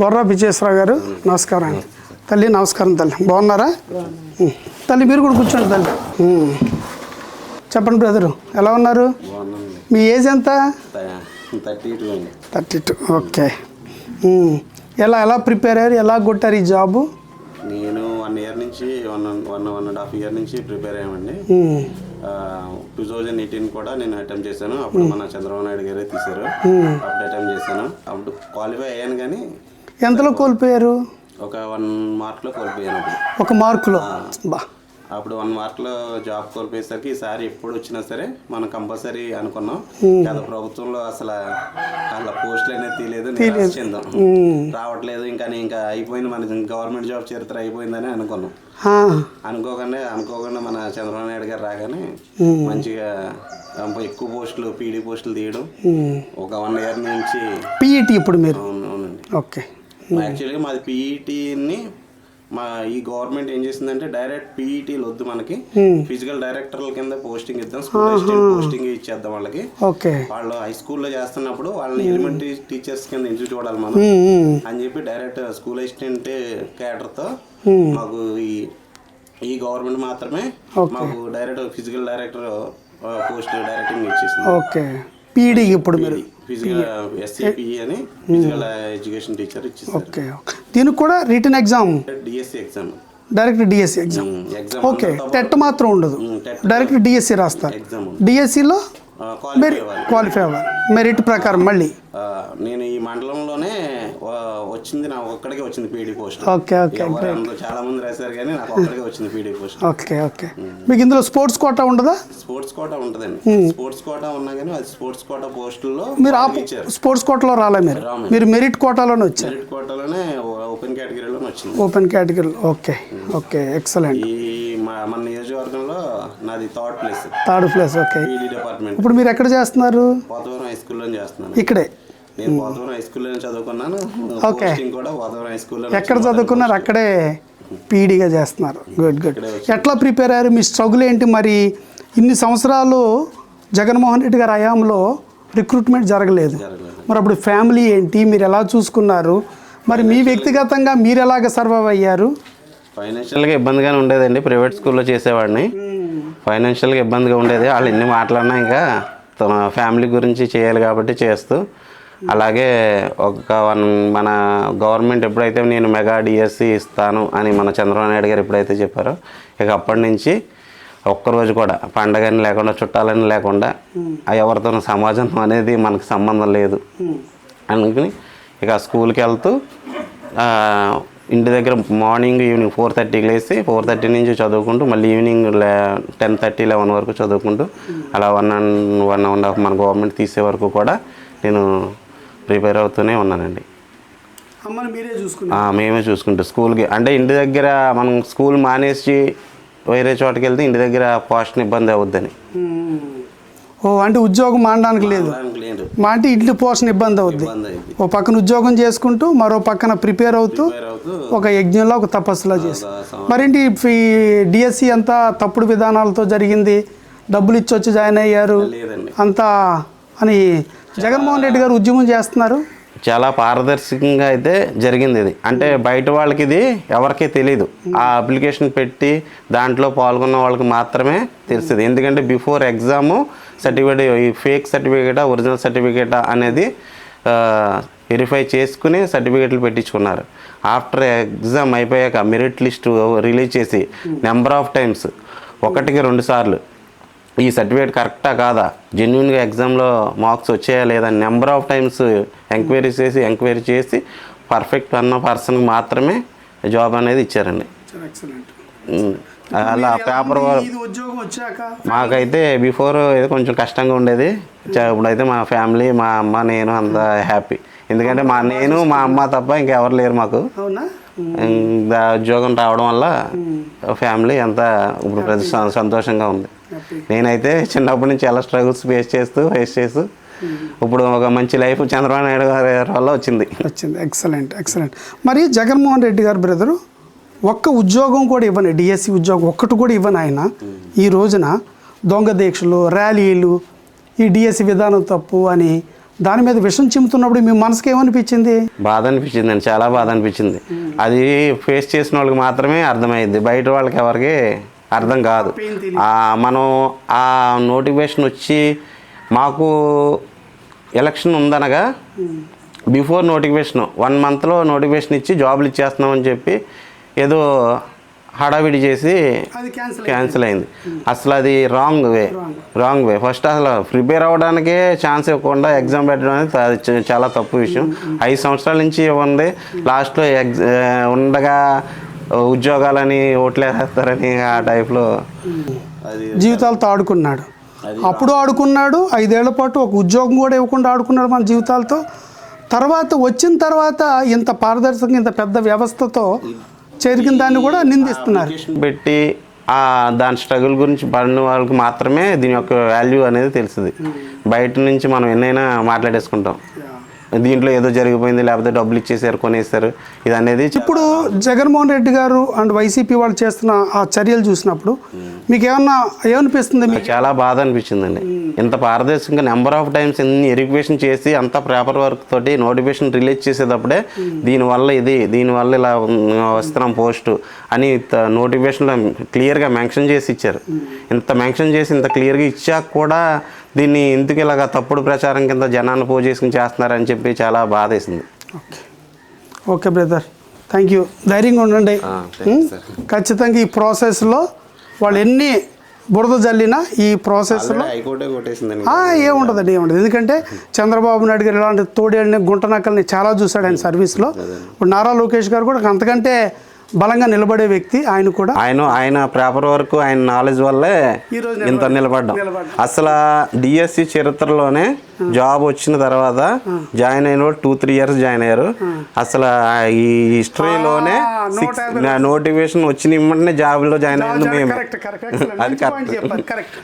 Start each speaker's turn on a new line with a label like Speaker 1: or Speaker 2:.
Speaker 1: బొర్రా విజయేశ్వరరావు గారు నమస్కారం అండి. తల్లి నమస్కారం తల్లి, బాగున్నారా? తల్లి మీరు కూడా కూర్చోండి తల్లి. చెప్పండి బ్రదరు, ఎలా ఉన్నారు? మీ ఏజ్ ఎంత? 32. ఓకే. ఎలా ఎలా ప్రిపేర్ అయ్యారు, ఎలా కొట్టారు ఈ జాబు?
Speaker 2: నేను 1 ఇయర్ నుంచి 1.5 ఇయర్ నుంచి ప్రిపేర్ అయ్యామండి. 2018 కూడా నేను అటెంప్ట్ చేశాను. అప్పుడు మన చంద్రబాబు నాయుడు గారే తీశారు. అప్పుడు అటెంప్ట్ చేశాను. అప్పుడు క్వాలిఫై అయ్యాను. కానీ
Speaker 1: ఎంతలో కోల్పోయారు?
Speaker 2: ఒక 1 మార్క్లో కోల్పోయాను. అప్పుడు
Speaker 1: 1 మార్కులో
Speaker 2: అప్పుడు 1 మార్క్లో జాబ్ కోల్పోయేసరికి ఈసారి ఎప్పుడు వచ్చినా సరే మనం కంపల్సరీ అనుకున్నాం. గత ప్రభుత్వంలో అసలు అలా పోస్టులు అనేది తీయలేదు, రావట్లేదు. ఇంకా అయిపోయింది, మన గవర్నమెంట్ జాబ్ చరిత్ర అయిపోయిందని అనుకున్నాం. అనుకోకుండా మన చంద్రబాబు నాయుడు గారు రాగానే మంచిగా ఎక్కువ పోస్టులు పీడీ పోస్టులు తీయడం. ఒక 1 ఇయర్ నుంచి
Speaker 1: పీఈటీ ఇప్పుడు మీరు?
Speaker 2: అవునండి.
Speaker 1: ఓకే.
Speaker 2: యాక్చువల్గా మాది పీఈటీని ఈ గవర్నమెంట్ ఏం చేసిందంటే డైరెక్ట్ పీఈటీలు వద్దు, మనకి ఫిజికల్ డైరెక్టర్ల కింద పోస్టింగ్ ఇద్దాం, స్కూల్ అసిస్టెంట్ పోస్టింగ్ ఇచ్చేద్దాం వాళ్ళకి. వాళ్ళు హై స్కూల్లో చేస్తున్నప్పుడు వాళ్ళని ఎలిమెంటరీ టీచర్స్ కింద ఎంచి చూడాలి మనం అని చెప్పి డైరెక్ట్ స్కూల్ అసిస్టెంట్ క్యాడర్తో మాకు ఈ గవర్నమెంట్ మాత్రమే మాకు direct physical director post directing ఇచ్చేసింది.
Speaker 1: ఓకే. పీఈడీ ఇప్పుడు మీరు
Speaker 2: ఫిజికల్ ఎస్ఏపిఈ అని ఫిజికల్ ఎడ్యుకేషన్ టీచర్ ఇచ్చేసారు.
Speaker 1: ఓకే. దీనికి కూడా written exam,
Speaker 2: DSC exam,
Speaker 1: direct DSC exam. Okay. TET మాత్రం ఉండదు, డైరెక్ట్ డిఎస్సి రాస్తారు. డిఎస్సిలో క్వాలిఫై అవ్వాలి మెరిట్ ప్రకారం. మళ్ళీ
Speaker 2: నేను ఈ మండలంలోనే వచ్చింది, నాకు ఒక్కడికే వచ్చింది పీడీ పోస్ట్.
Speaker 1: Okay okay.
Speaker 2: చాలా మంది రాశారు కానీ నాకు ఒక్కడికే వచ్చింది పీడీ పోస్ట్.
Speaker 1: Okay okay. మీకు ఇందులో స్పోర్ట్స్ కోటా ఉండదా?
Speaker 2: స్పోర్ట్స్ కోటా ఉంటుందండి. స్పోర్ట్స్ కోటా ఉన్నా కానీ అది స్పోర్ట్స్ కోటా పోస్టుల్లో
Speaker 1: మీరు స్పోర్ట్స్ కోటాలో రాలే, మీరు మెరిట్ కోటాలోనే వచ్చారు.
Speaker 2: మెరిట్ కోటాలోనే ఓపెన్ కేటగిరీలోనే వచ్చింది.
Speaker 1: Open category. Okay okay. Excellent.
Speaker 2: ఈ మన నియోజకవర్గంలో నాది third place. Okay. PD department.
Speaker 1: ఇప్పుడు మీరు ఎక్కడ చేస్తున్నారు?
Speaker 2: పోతవరం హై స్కూల్లో చేస్తున్నాను.
Speaker 1: ఇక్కడే
Speaker 2: నేను పోతవరం హై స్కూల్లో చదువుకున్నాను.
Speaker 1: ఓకే.
Speaker 2: కూడా పోతవరం హై స్కూల్లో.
Speaker 1: ఎక్కడ చదువుకున్నారు? అక్కడే పీడీగా చేస్తున్నారు. Good good. ఎట్లా ప్రిపేర్ అయ్యారు? మీ స్ట్రగుల్ ఏంటి? మరి ఇన్ని సంవత్సరాలు జగన్మోహన్ రెడ్డి గారి హయాంలో రిక్రూట్మెంట్ జరగలేదు. మరి అప్పుడు ఫ్యామిలీ ఏంటి, మీరు ఎలా చూసుకున్నారు? మరి మీ వ్యక్తిగతంగా మీరు ఎలాగ సర్వైవ్ అయ్యారు?
Speaker 2: ఫైనాన్షియల్గా ఇబ్బందిగానే ఉండేదండి. ప్రైవేట్ స్కూల్లో చేసేవాడిని. ఫైనాన్షియల్గా ఇబ్బందిగా ఉండేది. వాళ్ళు ఎన్ని మాట్లాడినా ఇంకా తన ఫ్యామిలీ గురించి చేయాలి కాబట్టి చేస్తూ, అలాగే మన గవర్నమెంట్ ఎప్పుడైతే నేను మెగా డిఎస్సి ఇస్తాను అని మన చంద్రబాబు నాయుడు గారు ఎప్పుడైతే చెప్పారో, ఇక అప్పటి నుంచి ఒక్కరోజు కూడా పండగని లేకుండా, చుట్టాలని లేకుండా, ఎవరితో సమాజం అనేది మనకు సంబంధం లేదు అనుకుని ఇక స్కూల్కి వెళ్తూ ఇంటి దగ్గర మార్నింగ్ ఈవినింగ్ 4:30కి లేచి 4:30 నుంచి చదువుకుంటూ మళ్ళీ ఈవినింగ్ 10:30, 11 వరకు చదువుకుంటూ అలా 1.5 మన గవర్నమెంట్ తీసే వరకు కూడా నేను ప్రిపేర్ అవుతూనే ఉన్నానండి. మేమే చూసుకుంటాం స్కూల్కి. అంటే ఇంటి దగ్గర మనం స్కూల్ మానేసి వేరే చోటకి వెళ్తే ఇంటి దగ్గర పోషణ ఇబ్బంది అవుద్దని.
Speaker 1: అంటే ఉద్యోగం మానడానికి లేదు, మా అంటే ఇంటి పోషణ ఇబ్బంది అవుద్ది. ఓ పక్కన ఉద్యోగం చేసుకుంటూ మరో పక్కన ప్రిపేర్ అవుతూ ఒక యజ్ఞంలో ఒక తపస్సులా చేసి. మరేంటి డిఎస్సి అంతా తప్పుడు విధానాలతో జరిగింది, డబ్బులు ఇచ్చి వచ్చి జాయిన్ అయ్యారు అంతా అని జగన్మోహన్ రెడ్డి గారు ఉద్యమం చేస్తున్నారు.
Speaker 2: చాలా పారదర్శకంగా అయితే జరిగింది ఇది. అంటే బయట వాళ్ళకి ఇది ఎవరికీ తెలియదు. ఆ అప్లికేషన్ పెట్టి దాంట్లో పాల్గొన్న వాళ్ళకి మాత్రమే తెలుస్తుంది. ఎందుకంటే బిఫోర్ ఎగ్జాము సర్టిఫికేట్, ఈ ఫేక్ సర్టిఫికేటా ఒరిజినల్ సర్టిఫికేటా అనేది వెరిఫై చేసుకుని సర్టిఫికేట్లు పెట్టించుకున్నారు. ఆఫ్టర్ ఎగ్జామ్ అయిపోయాక మెరిట్ లిస్ట్ రిలీజ్ చేసి నెంబర్ ఆఫ్ టైమ్స్, 1కి 2 సార్లు ఈ సర్టిఫికేట్ కరెక్టా కాదా, జెన్యున్గా ఎగ్జామ్లో మార్క్స్ వచ్చాయా లేదా నెంబర్ ఆఫ్ టైమ్స్ ఎంక్వైరీ చేసి పర్ఫెక్ట్ అన్న పర్సన్కి మాత్రమే జాబ్ అనేది ఇచ్చారండి. అలా పేపర్ మాకైతే బిఫోర్ ఏదో కొంచెం కష్టంగా ఉండేది. ఇప్పుడైతే మా ఫ్యామిలీ, మా అమ్మ, నేను అంతా హ్యాపీ. ఎందుకంటే నేను మా అమ్మ తప్ప ఇంకెవరు లేరు మాకు. ఉద్యోగం రావడం వల్ల ఫ్యామిలీ అంతా ఇప్పుడు ప్రతి సంతోషంగా ఉంది. నేనైతే చిన్నప్పటి నుంచి చాలా స్ట్రగుల్స్ ఫేస్ చేస్తూ ఇప్పుడు ఒక మంచి లైఫ్ చంద్రబాబు నాయుడు గారి వల్ల వచ్చింది.
Speaker 1: ఎక్సలెంట్. మరి జగన్మోహన్ రెడ్డి గారు బ్రదరు ఒక్క ఉద్యోగం కూడా ఇవ్వని, డిఎస్సి ఉద్యోగం ఒక్కటి కూడా ఇవ్వని ఆయన ఈ రోజున దొంగ దీక్షలు, ర్యాలీలు, ఈ డిఎస్సి విధానం తప్పు అని దాని మీద విషం చిమ్ముతున్నప్పుడు మీ మనసుకి ఏమనిపించింది?
Speaker 2: బాధ అనిపించిందండి, చాలా బాధ అనిపించింది. అది ఫేస్ చేసిన వాళ్ళకి మాత్రమే అర్థమైంది, బయట వాళ్ళకి ఎవరికి అర్థం కాదు. మనం ఆ నోటిఫికేషన్ వచ్చి మాకు ఎలక్షన్ ఉందనగా బిఫోర్ నోటిఫికేషన్ 1 మంత్లో నోటిఫికేషన్ ఇచ్చి జాబులు ఇచ్చేస్తున్నామని చెప్పి ఏదో హడావిడి చేసి క్యాన్సిల్ అయింది. అసలు అది రాంగ్ వే. ఫస్ట్ అసలు ప్రిపేర్ అవ్వడానికే ఛాన్స్ ఇవ్వకుండా ఎగ్జామ్ పెట్టడం అనేది చాలా తప్పు విషయం. 5 సంవత్సరాల నుంచి ఉంది, లాస్ట్లో ఉండగా ఉద్యోగాలని ఓట్లేసేస్తారని ఆ టైప్లో
Speaker 1: జీవితాలతో ఆడుకున్నాడు. అప్పుడు ఆడుకున్నాడు, 5 ఏళ్ల పాటు ఒక ఉద్యోగం కూడా ఇవ్వకుండా ఆడుకున్నాడు మన జీవితాలతో. తర్వాత వచ్చిన తర్వాత ఇంత పారదర్శకంగా ఇంత పెద్ద వ్యవస్థతో చేరికిన దాన్ని కూడా నిందిస్తున్నారు.
Speaker 2: పెట్టి దాని స్ట్రగుల్ గురించి పడిన వాళ్ళకి మాత్రమే దీని యొక్క వాల్యూ అనేది తెలుస్తుంది. బయట నుంచి మనం ఎన్నైనా మాట్లాడేసుకుంటాం, దీంట్లో ఏదో జరిగిపోయింది, లేకపోతే డబ్బులు ఇచ్చేసారు, కొనేస్తారు, ఇది అనేది.
Speaker 1: ఇప్పుడు జగన్మోహన్ రెడ్డి గారు అండ్ వైసీపీ వాళ్ళు చేస్తున్న ఆ చర్యలు చూసినప్పుడు మీకు ఏమనిపిస్తుంది?
Speaker 2: మీకు చాలా బాధ అనిపించిందండి. ఇంత పారదర్శకంగా నెంబర్ ఆఫ్ టైమ్స్ ఎన్ని వెరిఫికేషన్ చేసి అంత పేపర్ వర్క్ తోటి నోటిఫికేషన్ రిలీజ్ చేసేటప్పుడే దీనివల్ల ఇలా వస్తున్నాం పోస్టు అని నోటిఫికేషన్లో క్లియర్గా మెన్షన్ చేసి ఇచ్చారు. ఇంత మెన్షన్ చేసి ఇంత క్లియర్గా ఇచ్చాక కూడా దీన్ని ఎందుకు ఇలాగా తప్పుడు ప్రచారం కింద జనాన్ని పోగు చేసుకుని చేస్తున్నారని చెప్పి చాలా బాధ వేసింది.
Speaker 1: Okay brother, thank you. ధైర్యంగా ఉండండి. ఖచ్చితంగా ఈ ప్రాసెస్లో వాళ్ళు ఎన్ని బురద జల్లినా ఈ ప్రాసెస్లో ఏముండదండి. ఎందుకంటే చంద్రబాబు నాయుడు గారు ఇలాంటి తోడేళ్ళని గుంటనక్కల్ని చాలా చూశాడు ఆయన సర్వీస్లో. ఇప్పుడు నారా లోకేష్ గారు కూడా అంతకంటే బలంగా నిలబడే వ్యక్తి. ఆయన కూడా
Speaker 2: ఆయన పేపర్ వర్క్, ఆయన నాలెడ్జ్ వల్లే ఇంత నిలబడ్డాం. అసలు డిఎస్సి చరిత్రలోనే జాబ్ వచ్చిన తర్వాత జాయిన్ అయిన వాళ్ళు 2-3 ఇయర్స్ జాయిన్ అయ్యారు. అసలు ఈ హిస్టరీలోనే నోటిఫికేషన్ వచ్చిన వెంటనే జాబ్లో జాయిన్ అయ్యింది మేమే. అది కరెక్ట్.